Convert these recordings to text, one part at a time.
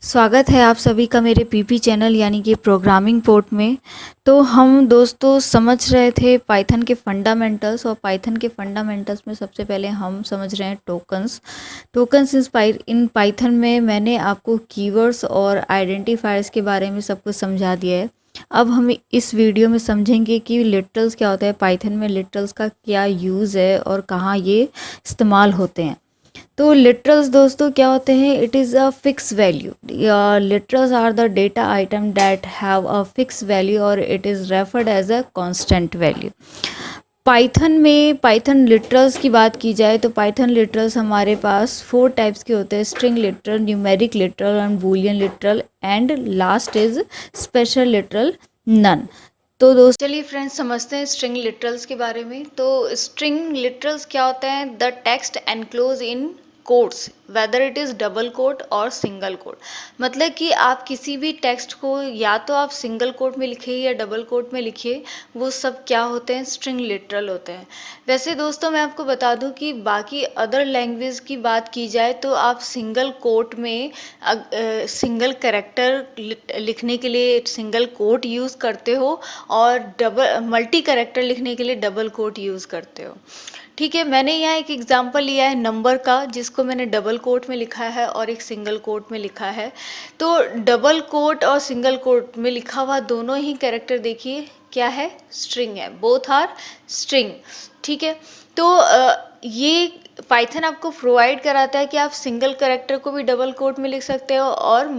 स्वागत है आप सभी का मेरे पीपी चैनल यानी कि प्रोग्रामिंग पोर्ट में। तो हम दोस्तों समझ रहे थे पाइथन के फंडामेंटल्स, और पाइथन के फंडामेंटल्स में सबसे पहले हम समझ रहे हैं टोकन्स इन पाइथन में मैंने आपको कीवर्ड्स और आइडेंटिफायर्स के बारे में सब कुछ समझा दिया है। अब हम इस वीडियो में समझेंगे कि लिटरल्स क्या होता है, पाइथन में लिटरल्स का क्या यूज़ है और कहाँ ये इस्तेमाल होते हैं। तो लिटरल्स दोस्तों क्या होते हैं? It is a fix value. Literals are the data item that have a fix value और it is referred as a constant value. Python literals की बात की जाए तो पाइथन लिटरल्स हमारे पास 4 टाइप्स के होते हैं: string literal, numeric literal and boolean literal, and last is special literal none. तो दोस्तों चलिए फ्रेंड्स समझते हैं स्ट्रिंग लिटरल्स के बारे में। तो स्ट्रिंग लिटरल्स क्या होते हैं? The text enclose in quotes whether it is double quote और सिंगल कोट। मतलब कि आप किसी भी टेक्स्ट को या तो आप सिंगल कोट में लिखिए या डबल कोट में लिखिए, वो सब क्या होते हैं? स्ट्रिंग लिटरल होते हैं। वैसे दोस्तों मैं आपको बता दूं कि बाकी अदर लैंग्वेज की बात की जाए तो आप सिंगल कोट में सिंगल कैरेक्टर लिखने के लिए सिंगल कोट यूज़ करते हो और डबल मल्टी कैरेक्टर लिखने के लिए डबल कोट यूज़ करते हो। ठीक है, मैंने यहाँ एक एग्जांपल लिया है नंबर का, जिसको मैंने डबल कोट में लिखा है और एक सिंगल कोट में लिखा है। तो डबल कोट और सिंगल कोट में लिखा हुआ दोनों ही कैरेक्टर देखिए क्या है? स्ट्रिंग है। Both are string. ठीक है, तो ये पाइथन आपको प्रोवाइड कराता है कि आप सिंगल कैरेक्टर को भी डबल कोट में लिख सकते हो और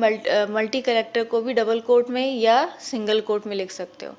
मल्टी कैरेक्टर को भी डबल कोट में या सिंगल कोट में लिख सकते हो।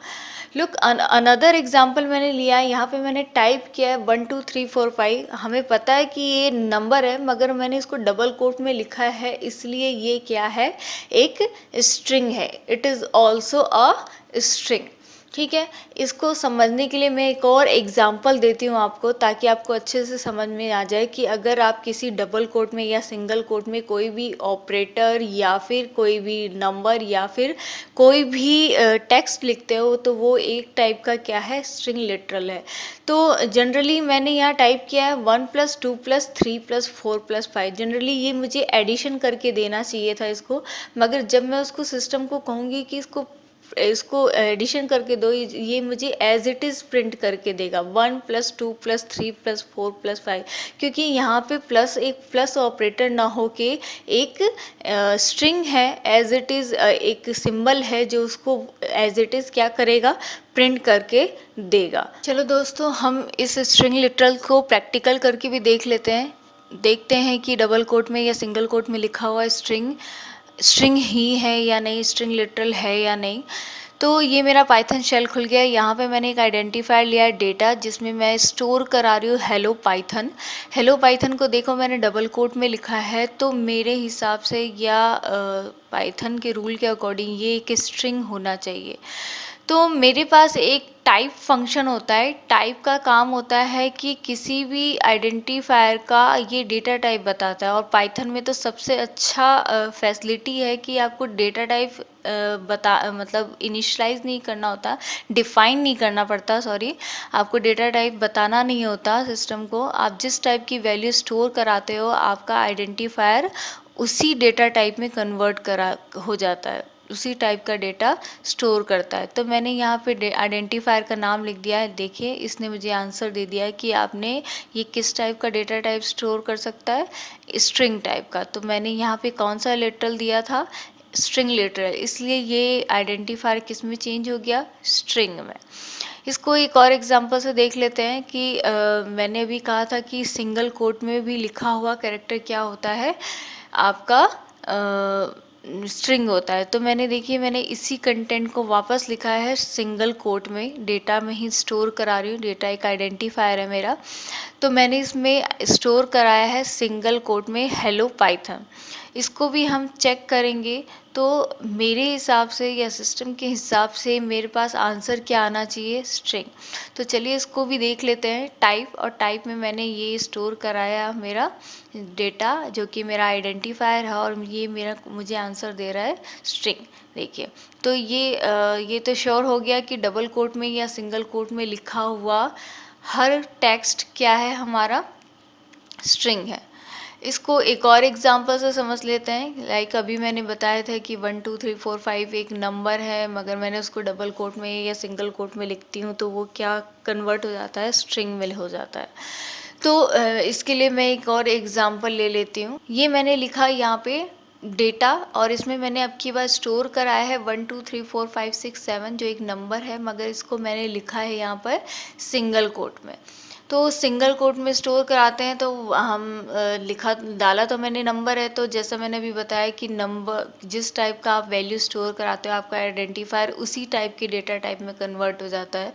लुक, अनदर एग्जाम्पल मैंने लिया है। यहाँ पे मैंने टाइप किया है 1 2 3 4 5। हमें पता है कि ये नंबर है, मगर मैंने इसको डबल कोट में लिखा है, इसलिए ये क्या है? एक स्ट्रिंग है। It is also a string. ठीक है, इसको समझने के लिए मैं एक और एग्जाम्पल देती हूँ आपको, ताकि आपको अच्छे से समझ में आ जाए कि अगर आप किसी डबल कोट में या सिंगल कोट में कोई भी ऑपरेटर या फिर कोई भी नंबर या फिर कोई भी टेक्स्ट लिखते हो तो वो एक टाइप का क्या है? स्ट्रिंग लिटरल है। तो जनरली मैंने यहाँ टाइप किया है 1 + 2 + 3 + 4 + 5। जनरली ये मुझे एडिशन करके देना चाहिए था इसको, मगर जब मैं उसको सिस्टम को कहूँगी कि इसको एडिशन करके दो, ये मुझे एज इट इज़ प्रिंट करके देगा 1 + 2 + 3 + 4 + 5, क्योंकि यहाँ पे प्लस एक प्लस ऑपरेटर ना हो के एक स्ट्रिंग है, एज इट इज़ एक सिंबल है जो उसको एज इट इज़ क्या करेगा? प्रिंट करके देगा। चलो दोस्तों, हम इस स्ट्रिंग लिटरल को प्रैक्टिकल करके भी देख लेते हैं। देखते हैं कि डबल कोट में या सिंगल कोट में लिखा हुआ स्ट्रिंग ही है या नहीं, स्ट्रिंग लिटरल है या नहीं। तो ये मेरा पाइथन शेल खुल गया है। यहाँ पे मैंने एक आइडेंटिफायर लिया है डेटा, जिसमें मैं स्टोर करा रही हूँ हेलो पाइथन। हेलो पाइथन को देखो मैंने डबल कोट में लिखा है, तो मेरे हिसाब से या पाइथन के रूल के अकॉर्डिंग ये एक स्ट्रिंग होना चाहिए। तो मेरे पास एक टाइप फंक्शन होता है। टाइप का काम होता है कि किसी भी आइडेंटिफायर का ये डेटा टाइप बताता है, और पाइथन में तो सबसे अच्छा फैसिलिटी है कि आपको डेटा टाइप मतलब इनिशलाइज नहीं करना होता, डिफाइन नहीं करना पड़ता, सॉरी, आपको डेटा टाइप बताना नहीं होता सिस्टम को। आप जिस टाइप की वैल्यू स्टोर कराते हो, आपका आइडेंटिफायर उसी डेटा टाइप में कन्वर्ट करा हो जाता है, उसी टाइप का डेटा स्टोर करता है। तो मैंने यहाँ पे आइडेंटिफायर का नाम लिख दिया है। देखिए, इसने मुझे आंसर दे दिया है कि आपने ये किस टाइप का डेटा टाइप स्टोर कर सकता है? स्ट्रिंग टाइप का। तो मैंने यहाँ पे कौन सा लिटरल दिया था? स्ट्रिंग लिटरल, इसलिए ये आइडेंटिफायर किस में चेंज हो गया? स्ट्रिंग में। इसको एक और एग्जांपल से देख लेते हैं कि मैंने अभी कहा था कि सिंगल कोट में भी लिखा हुआ कैरेक्टर क्या होता है? आपका स्ट्रिंग होता है। तो मैंने इसी कंटेंट को वापस लिखा है सिंगल कोट में, डेटा में ही स्टोर करा रही हूँ। डेटा एक आइडेंटिफायर है मेरा, तो मैंने इसमें स्टोर कराया है सिंगल कोट में हेलो पाइथन। इसको भी हम चेक करेंगे, तो मेरे हिसाब से या सिस्टम के हिसाब से मेरे पास आंसर क्या आना चाहिए? स्ट्रिंग। तो चलिए इसको भी देख लेते हैं। टाइप, और टाइप में मैंने ये स्टोर कराया मेरा डेटा, जो कि मेरा आइडेंटिफायर है, और ये मुझे आंसर दे रहा है स्ट्रिंग। देखिए, तो ये तो श्योर हो गया कि डबल कोट में या सिंगल कोट में लिखा हुआ हर टेक्स्ट क्या है? हमारा स्ट्रिंग है। इसको एक और एग्जांपल से समझ लेते हैं। लाइक अभी मैंने बताया था कि 1 2 3 4 5 एक नंबर है, मगर मैंने उसको डबल कोट में या सिंगल कोट में लिखती हूँ तो वो क्या कन्वर्ट हो जाता है, स्ट्रिंग में हो जाता है। तो इसके लिए मैं एक और एग्जांपल ले लेती हूँ। ये मैंने लिखा यहाँ पे डेटा, और इसमें मैंने अब की बार स्टोर कराया है 1 2 3 4 5 6 7 जो एक नंबर है, मगर इसको मैंने लिखा है यहाँ पर सिंगल कोट में। तो सिंगल कोट में स्टोर कराते हैं तो हम लिखा डाला तो मैंने नंबर है, तो जैसा मैंने अभी बताया कि नंबर जिस टाइप का आप वैल्यू स्टोर कराते हो आपका आइडेंटिफायर उसी टाइप के डेटा टाइप में कन्वर्ट हो जाता है।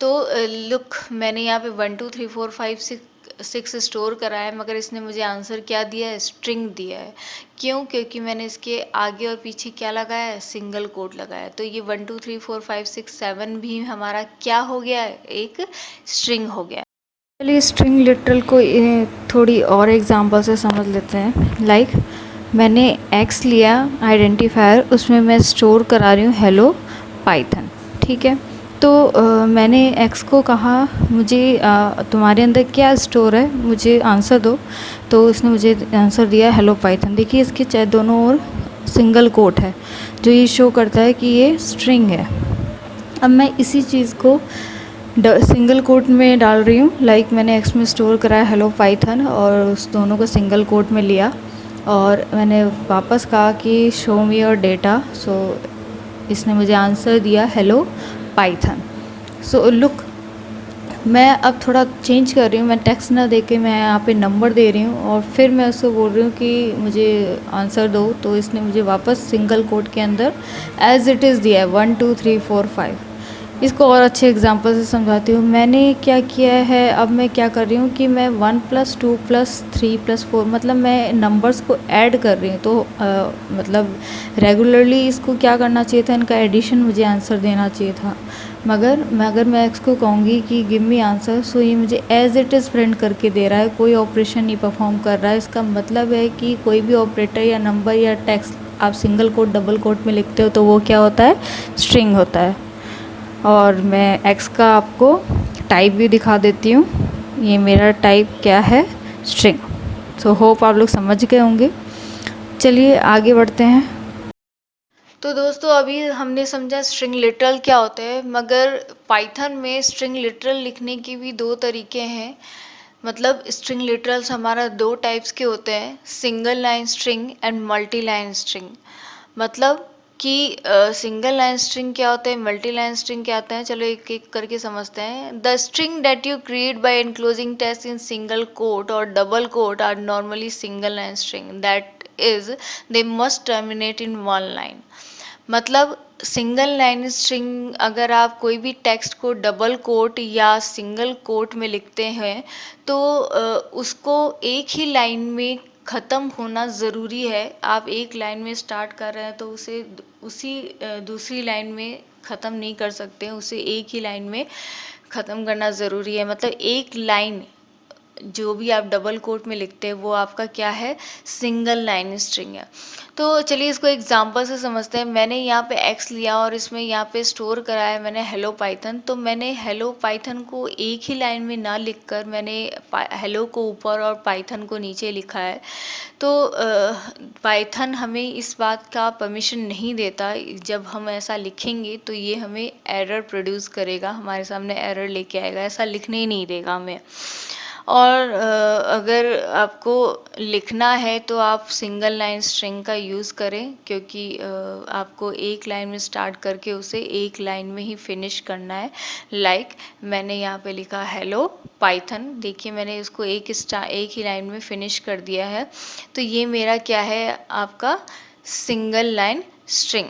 तो लुक, मैंने यहाँ पे 1 2 3 4 5 6 स्टोर करा है, मगर इसने मुझे आंसर क्या दिया है, स्ट्रिंग दिया है। क्यों? क्योंकि मैंने इसके आगे और पीछे क्या लगाया है, सिंगल कोट लगाया है। तो ये 1 2 3 4 5 6 7 भी हमारा क्या हो गया है, एक स्ट्रिंग हो गया। चलिए स्ट्रिंग लिटरल को थोड़ी और एग्जांपल से समझ लेते हैं। लाइक मैंने एक्स लिया आइडेंटिफायर, उसमें मैं स्टोर करा रही हूँ हेलो पाइथन, ठीक है। तो मैंने एक्स को कहा मुझे तुम्हारे अंदर क्या स्टोर है, मुझे आंसर दो। तो उसने मुझे आंसर दिया हेलो पाइथन। देखिए इसके चाहे दोनों ओर सिंगल कोट है जो ये शो करता है कि ये स्ट्रिंग है। अब मैं इसी चीज़ को सिंगल कोट में डाल रही हूँ। लाइक मैंने एक्स में स्टोर कराया हेलो पाइथन और उस दोनों को सिंगल कोट में लिया, और मैंने वापस कहा कि शो मी योर डेटा। सो इसने मुझे आंसर दिया हेलो पाइथन। सो लुक, मैं अब थोड़ा चेंज कर रही हूँ, मैं टेक्स्ट ना दे के मैं यहाँ पे नंबर दे रही हूँ और फिर मैं उसको बोल रही हूँ कि मुझे आंसर दो। तो इसने मुझे वापस सिंगल कोट के अंदर एज इट इज़ दिया है 1 2 3 4 5। इसको और अच्छे एग्जांपल से समझाती हूँ। मैंने क्या किया है, अब मैं क्या कर रही हूँ कि मैं 1 + 2 + 3 + 4 मतलब मैं नंबर्स को ऐड कर रही हूँ। तो मतलब रेगुलरली इसको क्या करना चाहिए था, इनका एडिशन मुझे आंसर देना चाहिए था। मगर मैं इसको कहूँगी कि गिव मी आंसर, सो ये मुझे एज इट इज़ प्रिंट करके दे रहा है, कोई ऑपरेशन नहीं परफॉर्म कर रहा है। इसका मतलब है कि कोई भी ऑपरेटर या नंबर या टेक्स्ट आप सिंगल कोट डबल कोट में लिखते हो तो वो क्या होता है, स्ट्रिंग होता है। और मैं एक्स का आपको टाइप भी दिखा देती हूँ। ये मेरा टाइप क्या है, स्ट्रिंग। सो होप आप लोग समझ गए होंगे। चलिए आगे बढ़ते हैं। तो दोस्तों अभी हमने समझा स्ट्रिंग लिटरल क्या होता है, मगर पाइथन में स्ट्रिंग लिटरल लिखने के भी दो तरीके हैं। मतलब स्ट्रिंग लिटरल्स हमारा दो टाइप्स के होते हैं, single line string and multi line string. मतलब कि सिंगल लाइन स्ट्रिंग क्या होता है, मल्टी लाइन स्ट्रिंग क्या होता है, चलो एक एक करके समझते हैं। The string that you create by enclosing text in single quote और double quote are normally single line string, that is they must terminate in one line. मतलब सिंगल लाइन स्ट्रिंग अगर आप कोई भी टेक्स्ट को डबल कोट या single quote में लिखते हैं तो उसको एक ही लाइन में ख़त्म होना ज़रूरी है। आप एक लाइन में स्टार्ट कर रहे हैं तो उसे उसी दूसरी लाइन में ख़त्म नहीं कर सकते, उसे एक ही लाइन में ख़त्म करना ज़रूरी है। मतलब एक लाइन जो भी आप डबल कोट में लिखते हैं वो आपका क्या है, सिंगल लाइन स्ट्रिंग है। तो चलिए इसको एग्जांपल से समझते हैं। मैंने यहाँ पे एक्स लिया और इसमें यहाँ पे स्टोर कराया मैंने हेलो पाइथन। तो मैंने हेलो पाइथन को एक ही लाइन में ना लिखकर मैंने हेलो को ऊपर और पाइथन को नीचे लिखा है। तो पाइथन हमें इस बात का परमिशन नहीं देता। जब हम ऐसा लिखेंगे तो ये हमें एरर प्रोड्यूस करेगा, हमारे सामने एरर लेके आएगा, ऐसा लिखने ही नहीं देगा हमें। और अगर आपको लिखना है तो आप सिंगल लाइन स्ट्रिंग का यूज़ करें, क्योंकि आपको एक लाइन में स्टार्ट करके उसे एक लाइन में ही फिनिश करना है। लाइक मैंने यहाँ पे लिखा हेलो पाइथन, देखिए मैंने इसको एक ही लाइन में फिनिश कर दिया है। तो ये मेरा क्या है, आपका सिंगल लाइन स्ट्रिंग।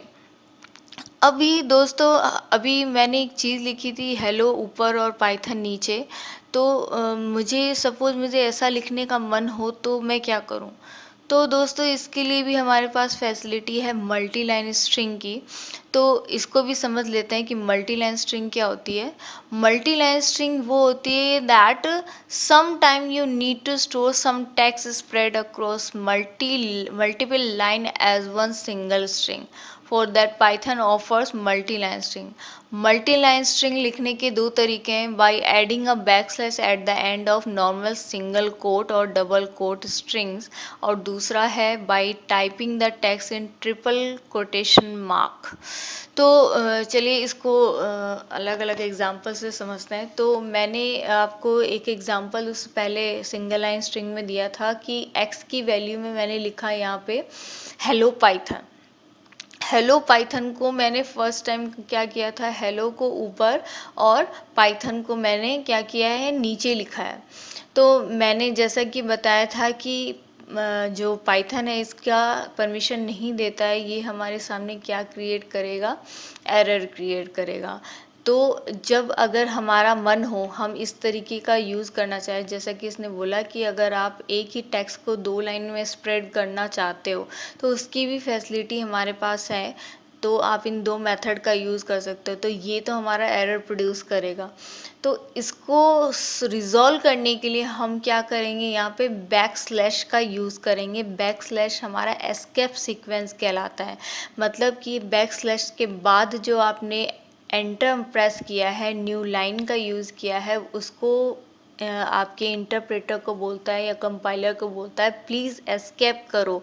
अभी दोस्तों अभी मैंने एक चीज़ लिखी थी हेलो ऊपर और पाइथन नीचे। तो मुझे सपोज मुझे ऐसा लिखने का मन हो तो मैं क्या करूं। तो दोस्तों इसके लिए भी हमारे पास फैसिलिटी है मल्टी लाइन स्ट्रिंग की। तो इसको भी समझ लेते हैं कि मल्टी लाइन स्ट्रिंग क्या होती है। मल्टी लाइन स्ट्रिंग वो होती है that some time you need to store some text spread across multiple line as one single string. For that Python offers multi line string. Multi line string लिखने के दो तरीके हैं, by adding a backslash at the end of normal single quote और double quote strings, और दूसरा है by typing the text in triple quotation mark. तो चलिए इसको अलग अलग एग्जाम्पल से समझते हैं। तो मैंने आपको एक एग्जाम्पल उस पहले सिंगल लाइन स्ट्रिंग में दिया था कि x की वैल्यू में मैंने लिखा यहाँ पे हेलो पाइथन। हेलो पाइथन को मैंने फर्स्ट टाइम क्या किया था, हेलो को ऊपर और पाइथन को मैंने क्या किया है, नीचे लिखा है। तो मैंने जैसा कि बताया था कि जो पाइथन है इसका परमिशन नहीं देता है, ये हमारे सामने क्या क्रिएट करेगा, एरर क्रिएट करेगा। तो जब अगर हमारा मन हो हम इस तरीके का यूज़ करना चाहे, जैसा कि इसने बोला कि अगर आप एक ही टेक्स्ट को 2 लाइन में स्प्रेड करना चाहते हो तो उसकी भी फैसिलिटी हमारे पास है, तो आप इन 2 मेथड का यूज़ कर सकते हो। तो ये तो हमारा एरर प्रोड्यूस करेगा। तो इसको रिजॉल्व करने के लिए हम क्या करेंगे, यहाँ पे बैक स्लैश का यूज़ करेंगे। बैक स्लैश हमारा एस्केप सीक्वेंस कहलाता है। मतलब कि बैक स्लैश के बाद जो आपने एंटर प्रेस किया है, न्यू लाइन का यूज़ किया है, उसको आपके इंटरप्रेटर को बोलता है या कंपाइलर को बोलता है प्लीज़ एस्केप करो,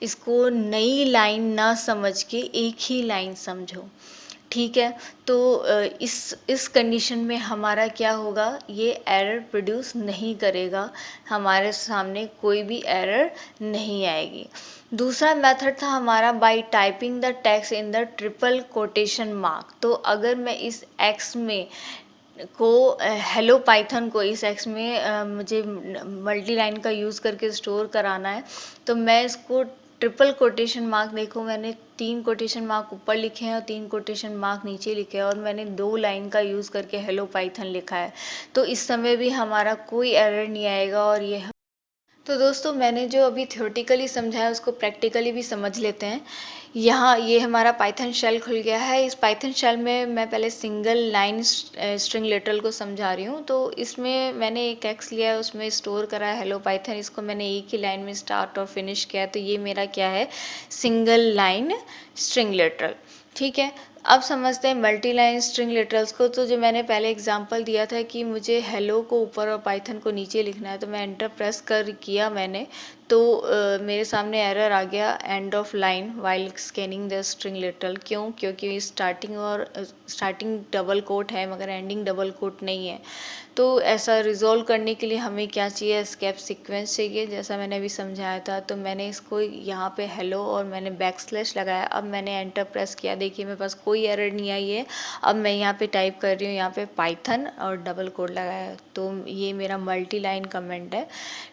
इसको नई लाइन ना समझ के एक ही लाइन समझो। ठीक है, तो इस कंडीशन में हमारा क्या होगा, ये एरर प्रोड्यूस नहीं करेगा, हमारे सामने कोई भी एरर नहीं आएगी। दूसरा मेथड था हमारा bye typing the text in the triple quotation mark. तो अगर मैं इस एक्स में को हेलो पाइथन को इस एक्स में मुझे मल्टी लाइन का यूज़ करके स्टोर कराना है, तो मैं इसको ट्रिपल कोटेशन मार्क, देखो मैंने 3 कोटेशन मार्क ऊपर लिखे हैं और 3 कोटेशन मार्क नीचे लिखे हैं और मैंने 2 लाइन का यूज़ करके हेलो पाइथन लिखा है। तो इस समय भी हमारा कोई एरर नहीं आएगा। और ये तो दोस्तों मैंने जो अभी थ्योरेटिकली समझाया उसको प्रैक्टिकली भी समझ लेते हैं। यहाँ ये हमारा पाइथन शेल खुल गया है। इस पाइथन शेल में मैं पहले सिंगल लाइन स्ट्रिंग लिटरल को समझा रही हूँ। तो इसमें मैंने एक एक्स लिया है, उसमें स्टोर करा है हेलो पाइथन, इसको मैंने एक ही लाइन में स्टार्ट और फिनिश किया। तो ये मेरा क्या है, सिंगल लाइन स्ट्रिंग लिटरल। ठीक है, अब समझते हैं मल्टी लाइन स्ट्रिंग लिटरल्स को। तो जो मैंने पहले एग्जांपल दिया था कि मुझे हेलो को ऊपर और पाइथन को नीचे लिखना है, तो मैं एंटर प्रेस कर किया मैंने, तो मेरे सामने एरर आ गया end of line while scanning the string literal. क्यों? क्योंकि स्टार्टिंग डबल कोट है मगर एंडिंग डबल कोट नहीं है। तो ऐसा रिजॉल्व करने के लिए हमें क्या चाहिए, एस्केप सीक्वेंस चाहिए, जैसा मैंने अभी समझाया था। तो मैंने इसको यहाँ पे हेलो और मैंने बैक स्लैश लगाया। अब मैंने एंटर प्रेस किया, देखिए मेरे पास कोई एरर नहीं आई है। अब मैं यहाँ पे टाइप कर रही हूँ, यहाँ पे पाइथन और डबल कोट लगाया, तो ये मेरा मल्टी लाइन कमेंट है।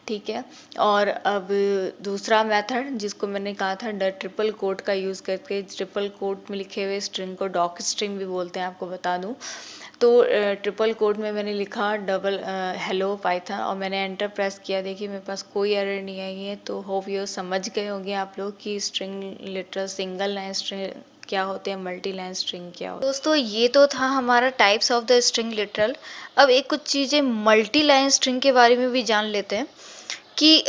ठीक है, और अब दूसरा मेथड जिसको मैंने कहा था द ट्रिपल कोट का यूज़ करके, ट्रिपल कोट में लिखे हुए स्ट्रिंग को डॉक स्ट्रिंग भी बोलते हैं, आपको बता दूं। तो ट्रिपल कोट में मैंने लिखा डबल हेलो पाइथन और मैंने एंटर प्रेस किया, देखिए मेरे पास कोई एरर नहीं आई है। तो होप यू समझ गए होंगे आप लोग कि string literal single line string क्या होते हैं, मल्टी लाइन स्ट्रिंग क्या होते हैं। दोस्तों ये तो था हमारा types of the string literal. अब एक कुछ चीज़ें मल्टी लाइन स्ट्रिंग के बारे में भी जान लेते हैं कि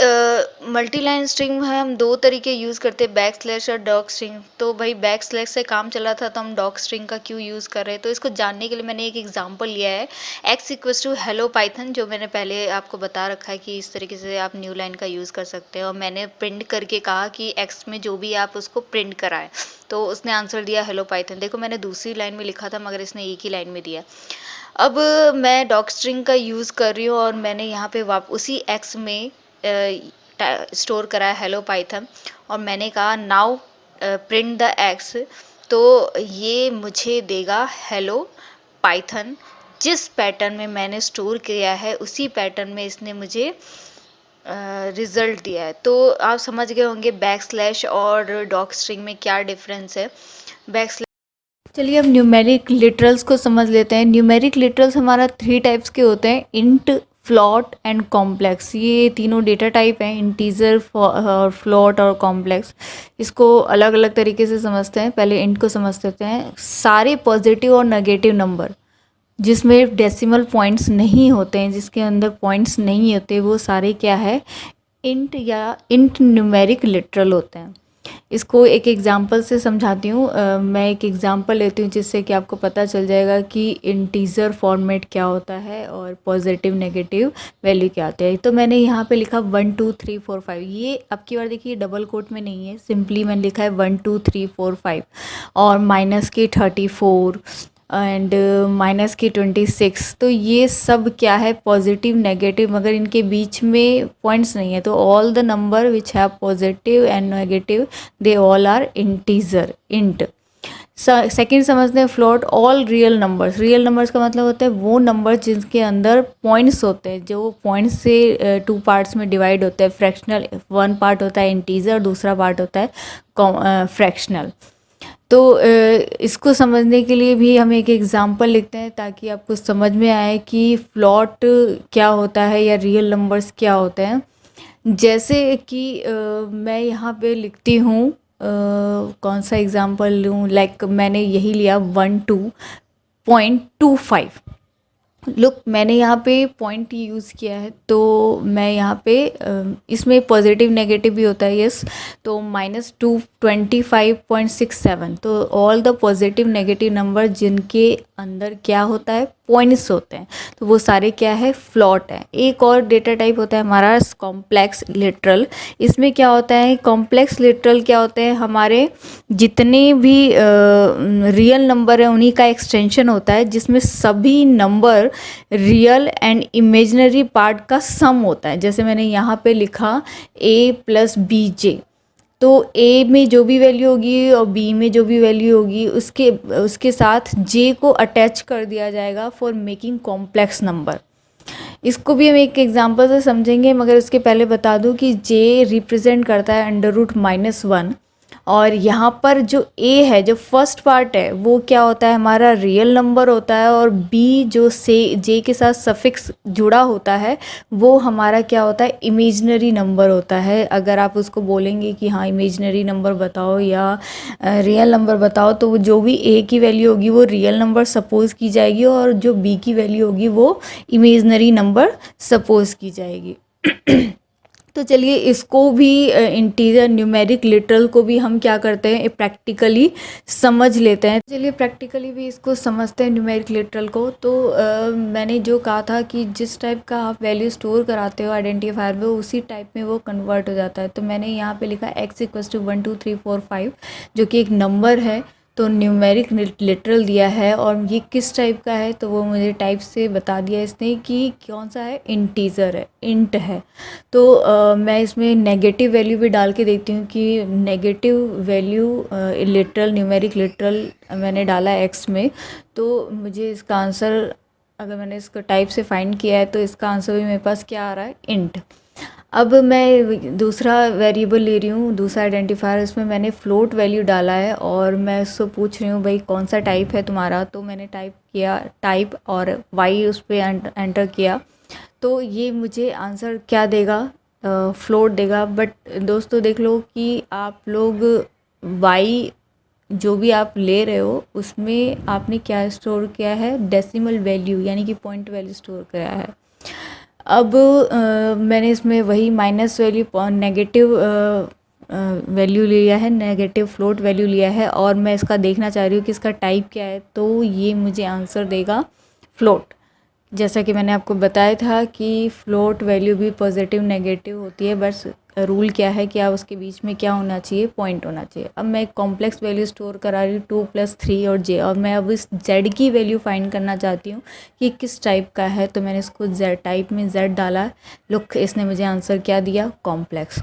मल्टी लाइन स्ट्रिंग में हम 2 तरीके यूज़ करते हैं, बैक स्लैश और डॉक स्ट्रिंग। तो भाई बैक स्लैश से काम चला था तो हम डॉक स्ट्रिंग का क्यों यूज़ कर रहे हैं, तो इसको जानने के लिए मैंने एक एग्जांपल लिया है, x equals to hello Python, जो मैंने पहले आपको बता रखा है कि इस तरीके से आप न्यू लाइन का यूज़ कर सकते हैं। और मैंने प्रिंट करके कहा कि x में जो भी आप उसको प्रिंट कराएं, तो उसने आंसर दिया हेलो पाइथन। देखो मैंने दूसरी लाइन में लिखा था मगर इसने एक ही लाइन में दिया। अब मैं डॉक स्ट्रिंग का यूज़ कर रही हूँ और मैंने यहाँ पे उसी x में स्टोर करा है हेलो पाइथन और मैंने कहा नाउ प्रिंट द एक्स, तो ये मुझे देगा हेलो पाइथन। जिस पैटर्न में मैंने स्टोर किया है उसी पैटर्न में इसने मुझे रिजल्ट दिया है। तो आप समझ गए होंगे बैक स्लैश और डॉक स्ट्रिंग में क्या डिफरेंस है। बैक स्लैश, चलिए अब न्यूमेरिक लिटरल्स को समझ लेते हैं। न्यूमेरिक लिटरल्स हमारा 3 टाइप्स के होते हैं, इंट, फ्लॉट एंड कॉम्प्लेक्स। ये तीनों डेटा टाइप हैं, इंटीजर और फ्लॉट और कॉम्प्लेक्स। इसको अलग अलग तरीके से समझते हैं। पहले इंट को समझ लेते हैं। सारे पॉजिटिव और नेगेटिव नंबर जिसमें डेसिमल पॉइंट्स नहीं होते हैं, जिसके अंदर पॉइंट्स नहीं होते, वो सारे क्या है, इंट या इंट न्यूमेरिक लिटरल होते हैं। इसको एक एग्जांपल से समझाती हूँ। मैं एक एग्जांपल लेती हूँ जिससे कि आपको पता चल जाएगा कि इंटीजर फॉर्मेट क्या होता है और पॉजिटिव नेगेटिव वैल्यू क्या आते हैं। तो मैंने यहाँ पे लिखा 1 2 3 4 5। ये अब की बार देखिए डबल कोट में नहीं है, सिंपली मैंने लिखा है 1 2 3 4 5 और माइनस की 34 एंड माइनस की 26। तो ये सब क्या है, पॉजिटिव नेगेटिव, मगर इनके बीच में पॉइंट्स नहीं है। तो all the number which have positive and negative they all are integer, int. Second समझते हैं float, all real numbers. Real numbers का मतलब होता है वो नंबर जिसके अंदर पॉइंट्स होते हैं, जो पॉइंट्स से टू पार्ट्स में डिवाइड होते हैं। फ्रैक्शनल, वन पार्ट होता है इंटीजर, दूसरा पार्ट होता है फ्रैक्शनल। तो इसको समझने के लिए भी हम एक एग्जांपल लिखते हैं ताकि आपको समझ में आए कि फ्लॉट क्या होता है या रियल नंबर्स क्या होते हैं। जैसे कि मैं यहाँ पे लिखती हूँ, कौन सा एग्जांपल लूँ, लाइक मैंने यही लिया 12.25। लुक, मैंने यहाँ पे पॉइंट यूज़ किया है, तो मैं यहाँ पे इसमें पॉजिटिव नेगेटिव भी होता है, यस। तो -225.67। तो all the positive negative number जिनके अंदर क्या होता है, पॉइंट्स होते हैं, तो वो सारे क्या है, फ्लॉट है। एक और डेटा टाइप होता है हमारा कॉम्प्लेक्स लिटरल। इसमें क्या होता है, कॉम्प्लेक्स लिटरल क्या होते हैं, हमारे जितने भी रियल नंबर है उन्हीं का एक्सटेंशन होता है, जिसमें सभी number real and imaginary part का सम होता है। जैसे मैंने यहाँ पे लिखा a + bj, तो a में जो भी वैल्यू होगी और b में जो भी वैल्यू होगी उसके साथ j को अटैच कर दिया जाएगा फॉर मेकिंग कॉम्प्लेक्स नंबर। इसको भी हम एक एग्जांपल से समझेंगे, मगर उसके पहले बता दूं कि j रिप्रेजेंट करता है √-1, और यहाँ पर जो a है, जो फर्स्ट पार्ट है, वो क्या होता है, हमारा रियल नंबर होता है, और b जो से j के साथ सफिक्स जुड़ा होता है वो हमारा क्या होता है, इमेजिनरी नंबर होता है। अगर आप उसको बोलेंगे कि हाँ इमेजिनरी नंबर बताओ या रियल नंबर बताओ, तो वो जो भी a की वैल्यू होगी वो रियल नंबर सपोज़ की जाएगी, और जो b की वैल्यू होगी वो इमेजिनरी नंबर सपोज़ की जाएगी। तो चलिए इसको भी इंटीजर न्यूमेरिक लिटरल को भी हम क्या करते हैं, प्रैक्टिकली समझ लेते हैं। चलिए प्रैक्टिकली भी इसको समझते हैं न्यूमेरिक लिटरल को। तो मैंने जो कहा था कि जिस टाइप का आप वैल्यू स्टोर कराते हो आइडेंटिफायर में, उसी टाइप में वो कन्वर्ट हो जाता है। तो मैंने यहाँ पे लिखा x = 1 2 3 4 5, जो कि एक नंबर है। तो न्यूमेरिक लिटरल दिया है, और ये किस टाइप का है, तो वो मुझे टाइप से बता दिया इसने कि कौन सा है, इंटीजर है, इंट है। तो मैं इसमें नेगेटिव वैल्यू भी डाल के देखती हूँ कि negative value literal, numeric literal मैंने डाला x में, तो मुझे इसका आंसर, अगर मैंने इसको टाइप से फाइंड किया है, तो इसका आंसर भी मेरे पास क्या आ रहा है, इंट। अब मैं दूसरा वेरिएबल ले रही हूँ, दूसरा आइडेंटिफायर, उसमें मैंने फ्लोट वैल्यू डाला है, और मैं उससे पूछ रही हूँ भाई कौन सा टाइप है तुम्हारा। तो मैंने टाइप किया टाइप, और y उस पर एंटर किया, तो ये मुझे आंसर क्या देगा, फ्लोट देगा। बट दोस्तों देख लो कि आप लोग y जो भी आप ले रहे हो उसमें आपने क्या स्टोर किया है, डेसिमल वैल्यू यानी कि पॉइंट वैल्यू स्टोर किया है। अब मैंने इसमें वही माइनस वैल्यू, नेगेटिव वैल्यू लिया है, नेगेटिव फ्लोट वैल्यू लिया है, और मैं इसका देखना चाह रही हूँ कि इसका टाइप क्या है। तो ये मुझे आंसर देगा फ्लोट। जैसा कि मैंने आपको बताया था कि फ्लोट वैल्यू भी पॉजिटिव नेगेटिव होती है, बस रूल क्या है कि आप उसके बीच में क्या होना चाहिए, पॉइंट होना चाहिए। अब मैं एक कॉम्प्लेक्स वैल्यू स्टोर करा रही हूँ 2 + 3 और j, और मैं अब इस z की वैल्यू फाइंड करना चाहती हूँ कि किस टाइप का है। तो मैंने इसको z टाइप में z डाला, लुक इसने मुझे आंसर क्या दिया, कॉम्प्लेक्स।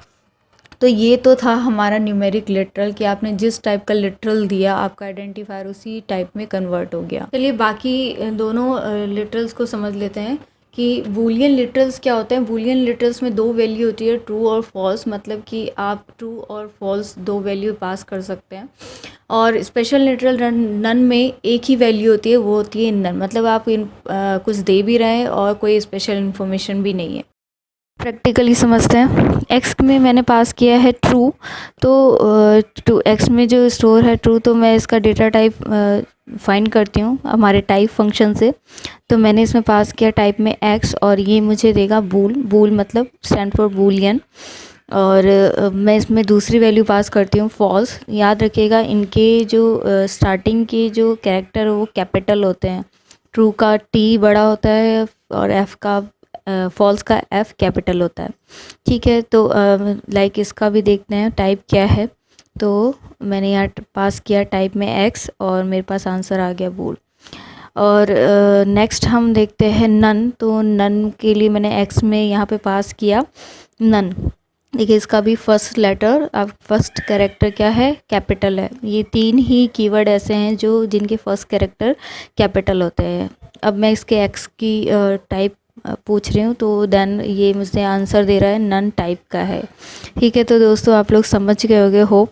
तो ये तो था हमारा न्यूमेरिक लिटरल कि आपने जिस टाइप का लिटरल दिया आपका आइडेंटिफायर उसी टाइप में कन्वर्ट हो गया। चलिए बाकी दोनों लिटरल्स को समझ लेते हैं कि बूलियन लिटरल्स क्या होते हैं। बूलियन लिटरल्स में दो वैल्यू होती है, ट्रू और फॉल्स, मतलब कि आप ट्रू और फॉल्स दो वैल्यू पास कर सकते हैं। और स्पेशल लिटरल नन में एक ही वैल्यू होती है, वो होती है नन, मतलब आप कुछ दे भी रहे हैं और कोई स्पेशल इन्फॉर्मेशन भी नहीं है। प्रैक्टिकली समझते हैं। एक्स में मैंने पास किया है ट्रू, तो टू एक्स में जो स्टोर है ट्रू, तो मैं इसका डेटा टाइप फाइंड करती हूँ हमारे टाइप फंक्शन से। तो मैंने इसमें पास किया टाइप में एक्स, और ये मुझे देगा बूल, बूल मतलब स्टैंड फॉर बूलियन। और मैं इसमें दूसरी वैल्यू पास करती हूँ फॉल्स। याद रखिएगा इनके जो स्टार्टिंग के जो कैरेक्टर वो कैपिटल होते हैं। ट्रू का टी बड़ा होता है और एफ का फॉल्स का एफ कैपिटल होता है। ठीक है, तो लाइक इसका भी देखते हैं टाइप क्या है। तो मैंने यहाँ पास किया टाइप में एक्स और मेरे पास आंसर आ गया बूल। और नेक्स्ट हम देखते हैं नन। तो नन के लिए मैंने एक्स में यहाँ पे पास किया नन। देखिए इसका भी फर्स्ट लेटर अब फर्स्ट कैरेक्टर क्या है, कैपिटल है। ये 3 ही कीवर्ड ऐसे हैं जो जिनके फर्स्ट कैरेक्टर कैपिटल होते हैं। अब मैं इसके एक्स की टाइप पूछ रही हूँ, तो देन ये मुझे आंसर दे रहा है नन टाइप का है। ठीक है, तो दोस्तों आप लोग समझ गए होंगे होप।